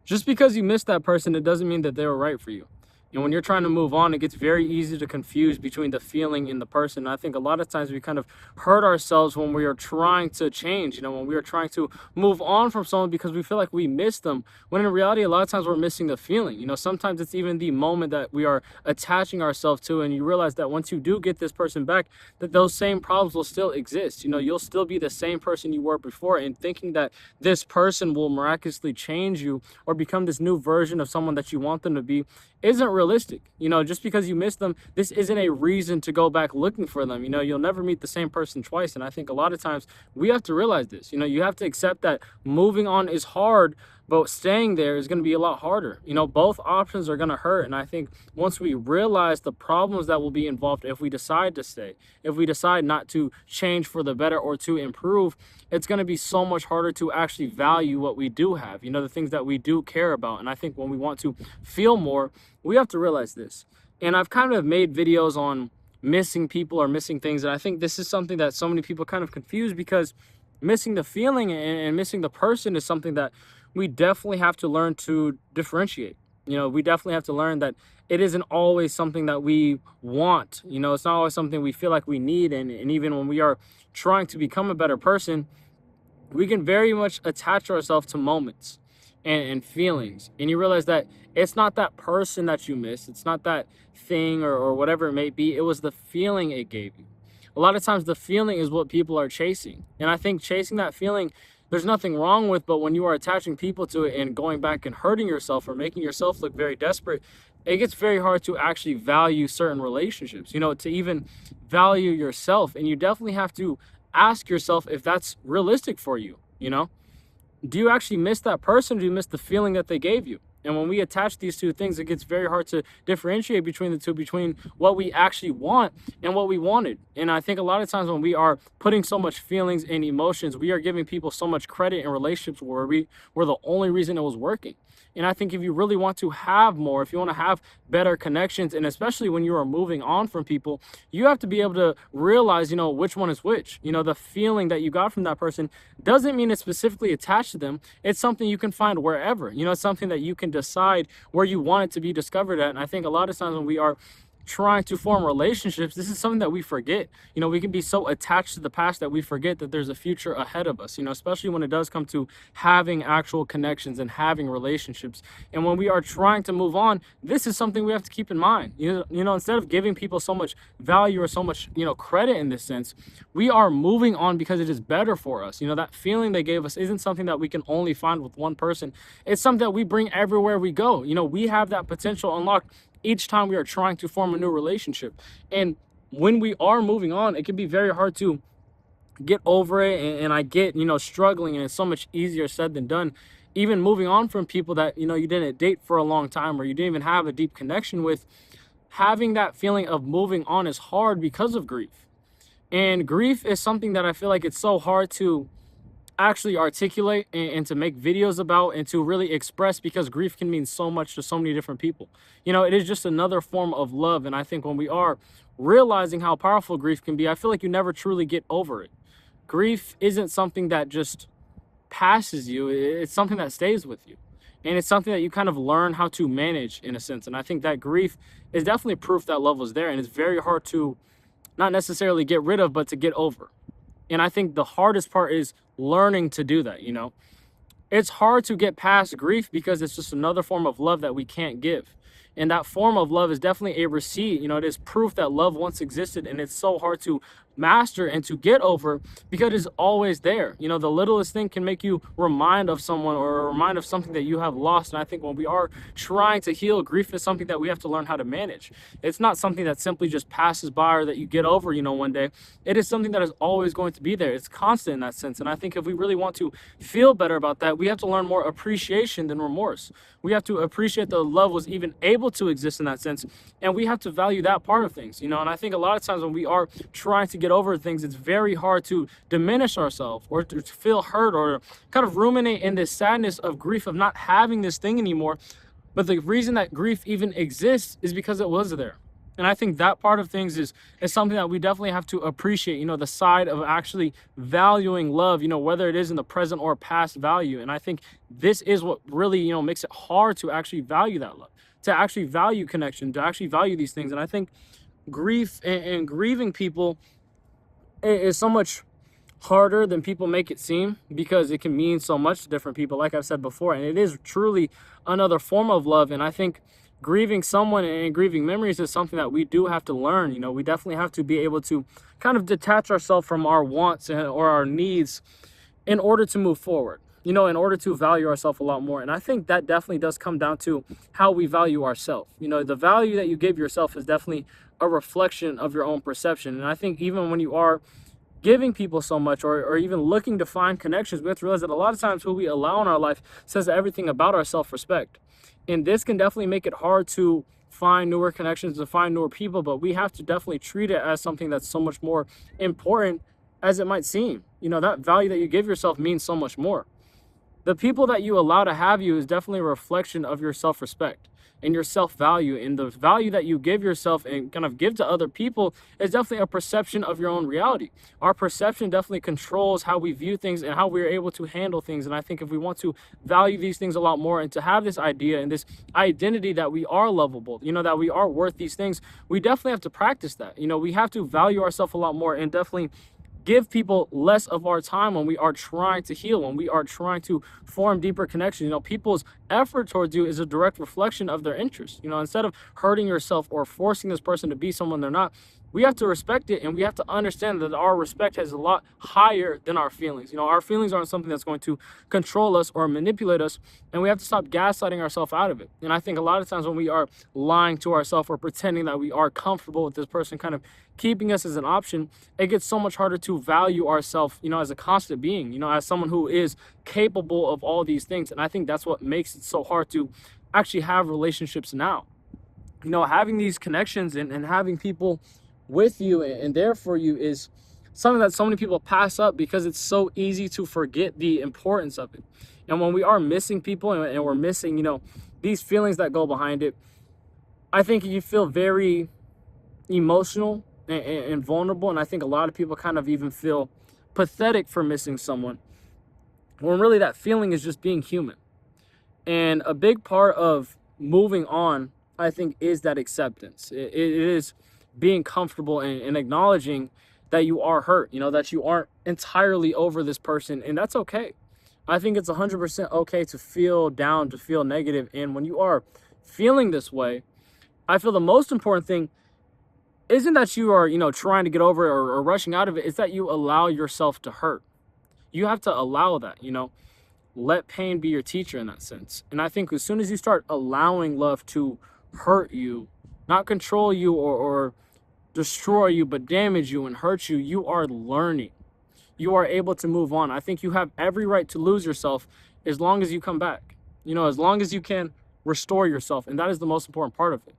Just because you missed that person, it doesn't mean that they were right for you. And when you're trying to move on, it gets very easy to confuse between the feeling and the person. I think a lot of times we kind of hurt ourselves when we are trying to change, when we are trying to move on from someone because we feel like we missed them. When in reality, a lot of times we're missing the feeling. Sometimes it's even the moment that we are attaching ourselves to, and you realize that once you do get this person back, that those same problems will still exist. You'll still be the same person you were before, and thinking that this person will miraculously change you or become this new version of someone that you want them to be isn't realistic. Just because you miss them, this isn't a reason to go back looking for them. You'll never meet the same person twice. And I think a lot of times we have to realize this. You have to accept that moving on is hard, but staying there is going to be a lot harder. Both options are going to hurt. And I think once we realize the problems that will be involved if we decide to stay, if we decide not to change for the better or to improve, it's going to be so much harder to actually value what we do have, the things that we do care about. And I think when we want to feel more, we have to realize this. And I've kind of made videos on missing people or missing things. And I think this is something that so many people kind of confuse, because missing the feeling and missing the person is something that we definitely have to learn to differentiate. We definitely have to learn that it isn't always something that we want. It's not always something we feel like we need. And even when we are trying to become a better person, we can very much attach ourselves to moments and feelings. And you realize that it's not that person that you miss. It's not that thing or whatever it may be. It was the feeling it gave you. A lot of times the feeling is what people are chasing. And I think chasing that feeling, there's nothing wrong with, but when you are attaching people to it and going back and hurting yourself or making yourself look very desperate, it gets very hard to actually value certain relationships, to even value yourself. And you definitely have to ask yourself if that's realistic for you. Do you actually miss that person? Or do you miss the feeling that they gave you? And when we attach these two things, it gets very hard to differentiate between the two, between what we actually want and what we wanted. And I think a lot of times when we are putting so much feelings and emotions, we are giving people so much credit in relationships where we were the only reason it was working. And I think if you really want to have more, if you want to have better connections, and especially when you are moving on from people, you have to be able to realize, which one is which. The feeling that you got from that person doesn't mean it's specifically attached to them. It's something you can find wherever. It's something that you can decide where you want it to be discovered at. And I think a lot of times when we are trying to form relationships, this is something that we forget. We can be so attached to the past that we forget that there's a future ahead of us, especially when it does come to having actual connections and having relationships. And when we are trying to move on, this is something we have to keep in mind. Instead of giving people so much value or so much, credit in this sense, we are moving on because it is better for us. That feeling they gave us isn't something that we can only find with one person. It's something that we bring everywhere we go. We have that potential unlocked each time we are trying to form a new relationship. And when we are moving on, it can be very hard to get over it. And I get, struggling, and it's so much easier said than done. Even moving on from people that, you didn't date for a long time or you didn't even have a deep connection with, having that feeling of moving on is hard because of grief. And grief is something that I feel like it's so hard to actually articulate and to make videos about and to really express, because grief can mean so much to so many different people. It is just another form of love. And I think when we are realizing how powerful grief can be, I feel like you never truly get over it. Grief isn't something that just passes you. It's something that stays with you. And it's something that you kind of learn how to manage in a sense. And I think that grief is definitely proof that love was there. And it's very hard to not necessarily get rid of, but to get over. And I think the hardest part is learning to do that. It's hard to get past grief because it's just another form of love that we can't give. And that form of love is definitely a receipt. It is proof that love once existed, and it's so hard to master and to get over because it's always there. The littlest thing can make you remind of someone or remind of something that you have lost. And I think when we are trying to heal, grief is something that we have to learn how to manage. It's not something that simply just passes by or that you get over, one day. It is something that is always going to be there. It's constant in that sense. And I think if we really want to feel better about that, we have to learn more appreciation than remorse. We have to appreciate that love was even able to exist in that sense. And we have to value that part of things, and I think a lot of times when we are trying to get over things, it's very hard to diminish ourselves or to feel hurt or kind of ruminate in this sadness of grief of not having this thing anymore. But the reason that grief even exists is because it was there. And I think that part of things is something that we definitely have to appreciate, the side of actually valuing love, whether it is in the present or past value. And I think this is what really, makes it hard to actually value that love, to actually value connection, to actually value these things. And I think grief and grieving people is so much harder than people make it seem, because it can mean so much to different people, like I've said before, and it is truly another form of love. And I think grieving someone and grieving memories is something that we do have to learn. We definitely have to be able to kind of detach ourselves from our wants or our needs in order to move forward, in order to value ourselves a lot more. And I think that definitely does come down to how we value ourselves. The value that you give yourself is definitely a reflection of your own perception. And I think even when you are giving people so much, or even looking to find connections, we have to realize that a lot of times who we allow in our life says everything about our self-respect. And this can definitely make it hard to find newer connections, to find newer people, but we have to definitely treat it as something that's so much more important as it might seem. That value that you give yourself means so much more. The people that you allow to have you is definitely a reflection of your self-respect and your self-value, and the value that you give yourself and kind of give to other people is definitely a perception of your own reality. Our perception definitely controls how we view things and how we're able to handle things. And I think if we want to value these things a lot more and to have this idea and this identity that we are lovable, that we are worth these things, we definitely have to practice that. We have to value ourselves a lot more and definitely give people less of our time when we are trying to heal, when we are trying to form deeper connections. People's effort towards you is a direct reflection of their interests. Instead of hurting yourself or forcing this person to be someone they're not, we have to respect it, and we have to understand that our respect is a lot higher than our feelings. Our feelings aren't something that's going to control us or manipulate us, and we have to stop gaslighting ourselves out of it. And I think a lot of times when we are lying to ourselves or pretending that we are comfortable with this person kind of keeping us as an option, it gets so much harder to value ourselves, as a constant being, as someone who is capable of all these things. And I think that's what makes it so hard to actually have relationships now. Having these connections and having people with you and there for you is something that so many people pass up because it's so easy to forget the importance of it. And when we are missing people and we're missing, these feelings that go behind it, I think you feel very emotional and vulnerable. And I think a lot of people kind of even feel pathetic for missing someone, when really that feeling is just being human. And a big part of moving on, I think, is that acceptance. It is being comfortable and acknowledging that you are hurt, that you aren't entirely over this person, and that's okay. I think it's 100% okay to feel down, to feel negative. And when you are feeling this way, I feel the most important thing isn't that you are, trying to get over it or rushing out of it. It's that you allow yourself to hurt. You have to allow that, let pain be your teacher in that sense. And I think as soon as you start allowing love to hurt you, not control you or destroy you, but damage you and hurt you, you are learning. You are able to move on. I think you have every right to lose yourself as long as you come back, as long as you can restore yourself. And that is the most important part of it.